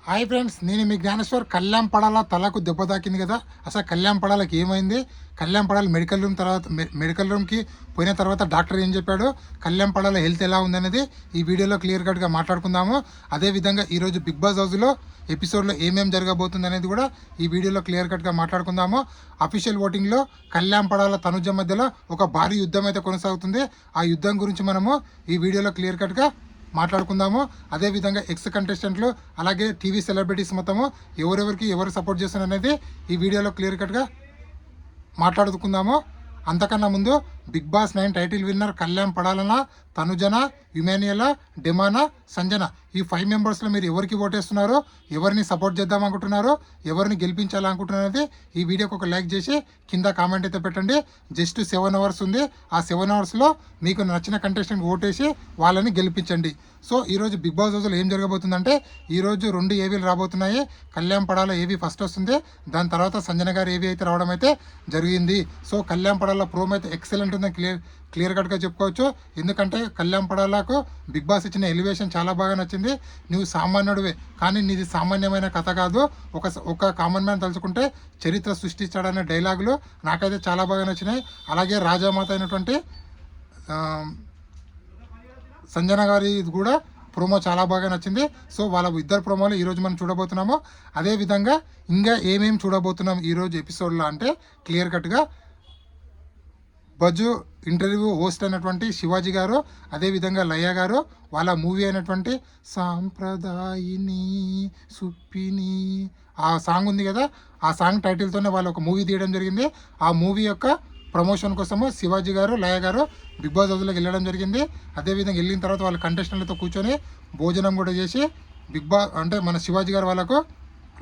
Hi friends, నేను మీ జ్ఞానేశ్వర్. కళ్యాణ్ పడాల తలకు దెబ్బ తాకింది కదా. అసలు కళ్యాణ్ పడాలకి ఏమైంది? కళ్యాణ్ పడాల మెడికల్ రూమ్కి పోయిన తర్వాత డాక్టర్ ఏం చెప్పాడు, కళ్యాణ్ పడాల హెల్త్ ఎలా ఉందనేది ఈ వీడియోలో క్లియర్ కట్గా మాట్లాడుకుందాము. అదేవిధంగా ఈరోజు బిగ్ బాస్ హౌస్లో ఎపిసోడ్లో ఏమేమి జరగబోతుంది అనేది కూడా ఈ వీడియోలో క్లియర్ కట్గా మాట్లాడుకుందాము. అఫీషియల్ ఓటింగ్లో కళ్యాణ్ పడాల తనుజ మధ్యలో ఒక భారీ యుద్ధం అయితే కొనసాగుతుంది. ఆ యుద్ధం గురించి మనము ఈ వీడియోలో క్లియర్ కట్గా మాట్లాడుకుందాము. అదేవిధంగా ఎక్స్ కంటెస్టెంట్లు అలాగే టీవీ సెలబ్రిటీస్ మొత్తము ఎవరెవరికి ఎవరు సపోర్ట్ చేస్తున్నారు అనేది ఈ వీడియోలో క్లియర్ కట్గా మాట్లాడుకుందాము. అంతకన్నా ముందు బిగ్ బాస్ 9 టైటిల్ విన్నర్ కళ్యాణ్ పడాలన, తనుజన, యుమేనియల, డెమానా, సంజన ఈ 5 మెంబర్స్లో మీరు ఎవరికి ఓటేస్తున్నారు, ఎవరిని సపోర్ట్ చేద్దాం అనుకుంటున్నారు, ఎవరిని గెలిపించాలనుకుంటున్నది ఈ వీడియోకి ఒక లైక్ చేసి కింద కామెంట్ అయితే పెట్టండి. జస్ట్ 7 అవర్స్ ఉంది. ఆ 7 అవర్స్లో మీకు నచ్చిన కంటెస్టెంట్ ఓటేసి వాళ్ళని గెలిపించండి. సో ఈరోజు బిగ్ బాస్ హౌస్లో ఏం జరగబోతుందంటే ఈరోజు 2 ఏవీలు రాబోతున్నాయి. కళ్యాణ్ పడాల ఏవీ ఫస్ట్ వస్తుంది, దాని తర్వాత సంజన గారు ఏవీ అయితే రావడం అయితే జరిగింది. సో కళ్యాణ్ పడాల ప్రోమో అయితే ఎక్సలెంట్ ఉందని క్లియర్ కట్గా చెప్పుకోవచ్చు. ఎందుకంటే కళ్యాణ్ పడాలకు బిగ్ బాస్ ఇచ్చిన ఎలివేషన్ చాలా బాగా నచ్చింది. నువ్వు సామాన్యుడివే, కానీ నీది సామాన్యమైన కథ కాదు, ఒక కామన్ మ్యాన్ తలుచుకుంటే చరిత్ర సృష్టించాడనే డైలాగులు నాకైతే చాలా బాగా నచ్చినాయి. అలాగే రాజామాత అయినటువంటి సంజన గారి కూడా ప్రోమో చాలా బాగా నచ్చింది. సో వాళ్ళ ఇద్దరు ప్రోమోలు ఈరోజు మనం చూడబోతున్నాము. అదేవిధంగా ఇంకా ఏమేమి చూడబోతున్నాం ఈరోజు ఎపిసోడ్లో అంటే క్లియర్ కట్గా బజ్జు ఇంటర్వ్యూ హోస్ట్ అయినటువంటి శివాజీ గారు, అదేవిధంగా లయ గారు వాళ్ళ మూవీ అయినటువంటి సాంప్రదాయిని సుప్పిని ఆ సాంగ్ ఉంది కదా, ఆ సాంగ్ టైటిల్తోనే వాళ్ళు ఒక మూవీ తీయడం జరిగింది. ఆ మూవీ యొక్క ప్రమోషన్ కోసము శివాజీ గారు, లయ గారు బిగ్ బాస్ హౌస్లోకి వెళ్ళడం జరిగింది. అదేవిధంగా వెళ్ళిన తర్వాత వాళ్ళ కంటెస్టెంట్లతో కూర్చొని భోజనం కూడా చేసి బిగ్ బాస్ అంటే మన శివాజీ గారు వాళ్ళకు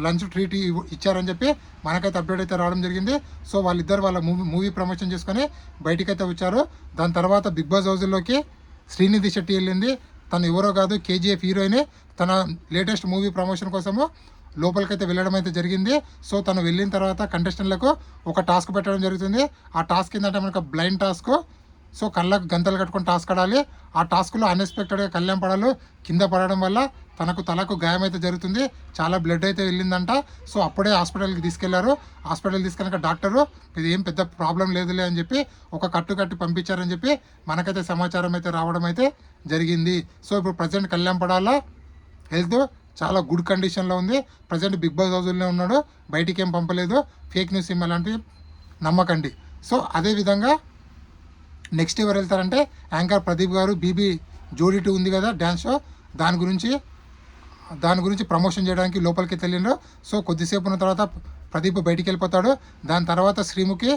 లంచ్ ట్రీట్ ఇచ్చారని చెప్పి మనకైతే అప్డేట్ అయితే రావడం జరిగింది. సో వాళ్ళిద్దరు వాళ్ళ మూవీ ప్రమోషన్ చేసుకొని బయటికైతే వచ్చారు. దాని తర్వాత బిగ్ బాస్ హౌస్లోకి శ్రీనిధి శెట్టి వెళ్ళింది. తను ఎవరో కాదు, కేజీఎఫ్ హీరోయిన్. తన లేటెస్ట్ మూవీ ప్రమోషన్ కోసము లోపలికైతే వెళ్ళడం అయితే జరిగింది. సో తను వెళ్ళిన తర్వాత కంటెస్టెంట్లకు ఒక టాస్క్ పెట్టడం జరుగుతుంది. ఆ టాస్క్ ఏంటంటే మనకు బ్లైండ్ టాస్క్. సో కళ్ళకు గంతలు కట్టుకొని టాస్క్ ఆడాలి. ఆ టాస్క్లో అన్ఎక్స్పెక్టెడ్గా కళ్యాణ్ పడాలు కింద పడడం వల్ల తలకు గాయం అయితే జరుగుతుంది. చాలా బ్లడ్ అయితే వెళ్ళిందంట. సో అప్పుడే హాస్పిటల్కి తీసుకెళ్లారు. హాస్పిటల్ తీసుకెళ్ళాక డాక్టరు ఇది ఏం పెద్ద ప్రాబ్లం లేదులే అని చెప్పి ఒక కట్టి పంపించారని చెప్పి మనకైతే సమాచారం అయితే రావడం అయితే జరిగింది. సో ఇప్పుడు ప్రజెంట్ కళ్యాణ్ పడాల హెల్త్ చాలా గుడ్ కండిషన్లో ఉంది. ప్రజెంట్ బిగ్ బాస్ హౌస్లోనే ఉన్నాడు, బయటికి ఏం పంపలేదు. ఫేక్ న్యూస్ ఏం అలాంటివి నమ్మకండి. సో అదేవిధంగా నెక్స్ట్ ఎవరు వెళ్తారంటే యాంకర్ ప్రదీప్ గారు బీబీ జోడీ 2 ఉంది కదా డ్యాన్స్ షో, దాని గురించి ప్రమోషన్ చేయడానికి లోపలికి వెళ్ళిండ్రు. సో కొద్దిసేపు ఉన్న తర్వాత ప్రదీప్ బయటికి వెళ్ళిపోతాడు. దాని తర్వాత శ్రీముఖి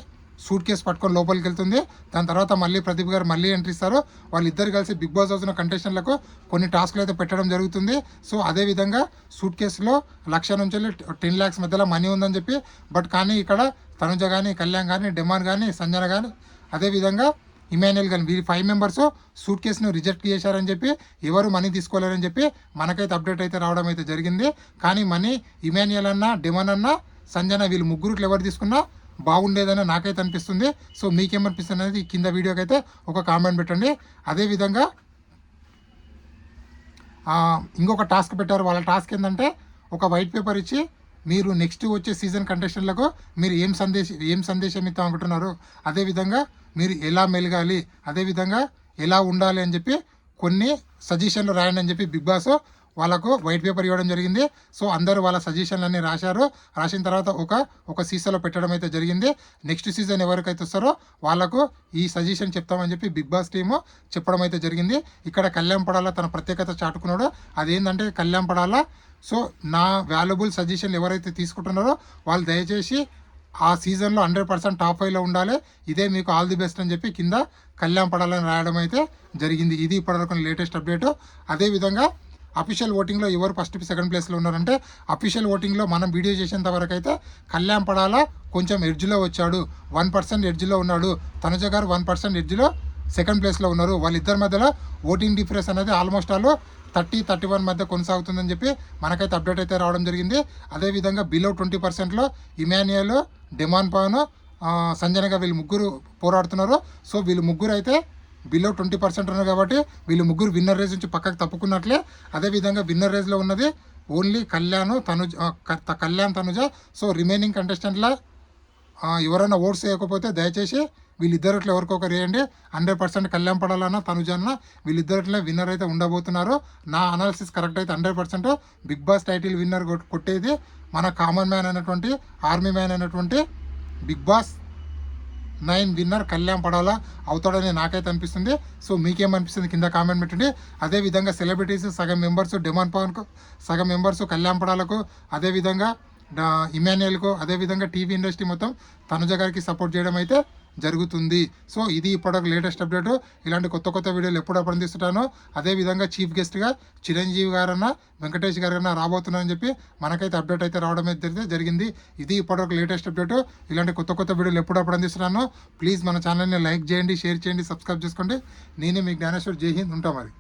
సూట్ కేసు పట్టుకొని లోపలికి వెళ్తుంది. దాని తర్వాత మళ్ళీ ప్రదీప్ గారు మళ్ళీ ఎంట్రీ ఇస్తారు. వాళ్ళిద్దరు కలిసి బిగ్ బాస్ హౌస్లో కంటెస్టెంట్లకు కొన్ని టాస్క్లు అయితే పెట్టడం జరుగుతుంది. సో అదేవిధంగా సూట్ కేసులో 1,00,000 నుంచి 10 lakhs మధ్యలో మనీ ఉందని చెప్పి కానీ ఇక్కడ తనుజ కానీ, కళ్యాణ్ కానీ, డెమాన్ కానీ, సంజన కానీ, అదేవిధంగా ఇమాన్యుయల్ కానీ వీరి 5 మెంబర్స్ సూట్ కేసును రిజెక్ట్ చేశారని చెప్పి ఎవరు మనీ తీసుకోలేరని చెప్పి మనకైతే అప్డేట్ అయితే రావడం అయితే జరిగింది. కానీ మనీ ఇమాన్యుయల్ అన్న, డెమాన్ అన్న, సంజన వీళ్ళు ముగ్గురు ఎవరు తీసుకున్నా బాగుండేదని నాకైతే అనిపిస్తుంది. సో మీకేమనిపిస్తుంది అనేది కింద వీడియోకి అయితే ఒక కామెంట్ పెట్టండి. అదేవిధంగా ఇంకొక టాస్క్ పెట్టారు. వాళ్ళ టాస్క్ ఏంటంటే ఒక వైట్ పేపర్ ఇచ్చి మీరు నెక్స్ట్ వచ్చే సీజన్ కంటెస్టెంట్లకు మీరు ఏం సందేశం ఇద్దాం అనుకుంటున్నారు, అదేవిధంగా మీరు ఎలా మెలగాలి, అదేవిధంగా ఎలా ఉండాలి అని చెప్పి కొన్ని సజెషన్లు రాయండి అని చెప్పి బిగ్ బాస్ వాళ్ళకు వైట్ పేపర్ ఇవ్వడం జరిగింది. సో అందరూ వాళ్ళ సజెషన్లన్నీ రాసిన తర్వాత ఒక సీసాలో పెట్టడం అయితే జరిగింది. నెక్స్ట్ సీజన్ ఎవరికైతే వస్తారో వాళ్ళకు ఈ సజెషన్ చెప్తామని చెప్పి బిగ్ బాస్ టీము చెప్పడం అయితే జరిగింది. ఇక్కడ కళ్యాణ్ పడాల తన ప్రత్యేకత చాటుకున్నాడో అదేంటంటే కళ్యాణ్ పడాల సో నా వాల్యుబుల్ సజెషన్లు ఎవరైతే తీసుకుంటున్నారో వాళ్ళు దయచేసి ఆ సీజన్లో 100% టాప్ 5లో ఉండాలి, ఇదే మీకు ఆల్ ది బెస్ట్ అని చెప్పి కింద కళ్యాణ్ పడాలని రాయడం అయితే జరిగింది. ఇది ఇప్పటివరకు లేటెస్ట్ అప్డేటు. అదేవిధంగా అఫీషియల్ ఓటింగ్లో ఎవరు ఫస్ట్ సెకండ్ ప్లేస్లో ఉన్నారంటే అఫీషియల్ ఓటింగ్లో మనం వీడియో చేసేంత వరకు అయితే కళ్యాణ్ పడాల కొంచెం ఎడ్జ్లో వచ్చాడు, 1% ఎడ్జ్లో ఉన్నాడు. తనుజ గారు 1% ఎడ్జ్లో సెకండ్ ప్లేస్లో ఉన్నారు. వాళ్ళిద్దరి మధ్యలో ఓటింగ్ డిఫరెన్స్ అనేది ఆల్మోస్ట్ 30-31 మధ్య కొనసాగుతుందని చెప్పి మనకైతే అప్డేట్ అయితే రావడం జరిగింది. అదేవిధంగా బిలో 20%లో ఇమాన్యుయల్, డెమాన్ పవన్, సంజనగా వీళ్ళు ముగ్గురు పోరాడుతున్నారు. సో వీళ్ళు ముగ్గురు అయితే బిలో 20% ఉన్నారు కాబట్టి వీళ్ళు ముగ్గురు విన్నర్ రేస్ నుంచి పక్కకు తప్పుకున్నట్లే. అదేవిధంగా విన్నర్ రేస్లో ఉన్నది only Kalyan Tanuja. So remaining కంటెస్టెంట్ల ఎవరైనా ఓట్స్ వేయకపోతే దయచేసి వీళ్ళిద్దరిట్లో ఎవరికొకరు వేయండి. 100% కళ్యాణ్ పడాలన్నా తనుజన్న వీళ్ళిద్దరిట్లో విన్నర్ అయితే ఉండబోతున్నారు. నా అనాలిసిస్ కరెక్ట్ అయితే 100% బిగ్ బాస్ టైటిల్ విన్నర్ కొట్టేది మన కామన్ మ్యాన్ అయినటువంటి ఆర్మీ మ్యాన్ అయినటువంటి బిగ్ బాస్ 9 విన్నర్ కళ్యాణ్ పడాలా అవుతాడని నాకైతే అనిపిస్తుంది. సో మీకేమనిపిస్తుంది కింద కామెంట్ పెట్టండి. అదేవిధంగా సెలబ్రిటీస్ సగం మెంబర్స్ డిమాండ్ పవన్కు, సగం మెంబర్స్ కళ్యాణ్ పడాలకు, అదేవిధంగా ఇమాన్యుయల్కు, అదేవిధంగా టీవీ ఇండస్ట్రీ మొత్తం తనుజ గారికి సపోర్ట్ చేయడం అయితే జరుగుతుంది. సో ఇది ఇప్పటివరకు లేటెస్ట్ అప్డేట్. ఇలాంటి కొత్త వీడియోలు ఎప్పుడు అందిస్తుంటాను. అదేవిధంగా చీఫ్ గెస్ట్గా చిరంజీవి గారన్నా వెంకటేష్ గారన్నా రాబోతున్నారని చెప్పి మనకైతే అప్డేట్ అయితే రావడం అయితే జరిగింది. ఇది ఇప్పటివరకు లేటెస్ట్ అప్డేట్. ఇలాంటి కొత్త వీడియోలు ఎప్పుడు అందిస్తున్నాను. ప్లీజ్ మన ఛానల్ని లైక్ చేయండి, షేర్ చేయండి, సబ్స్క్రైబ్ చేసుకోండి. నేనే మీ జ్ఞానేశ్వర్. జై హింద్. ఉంటాం మరి.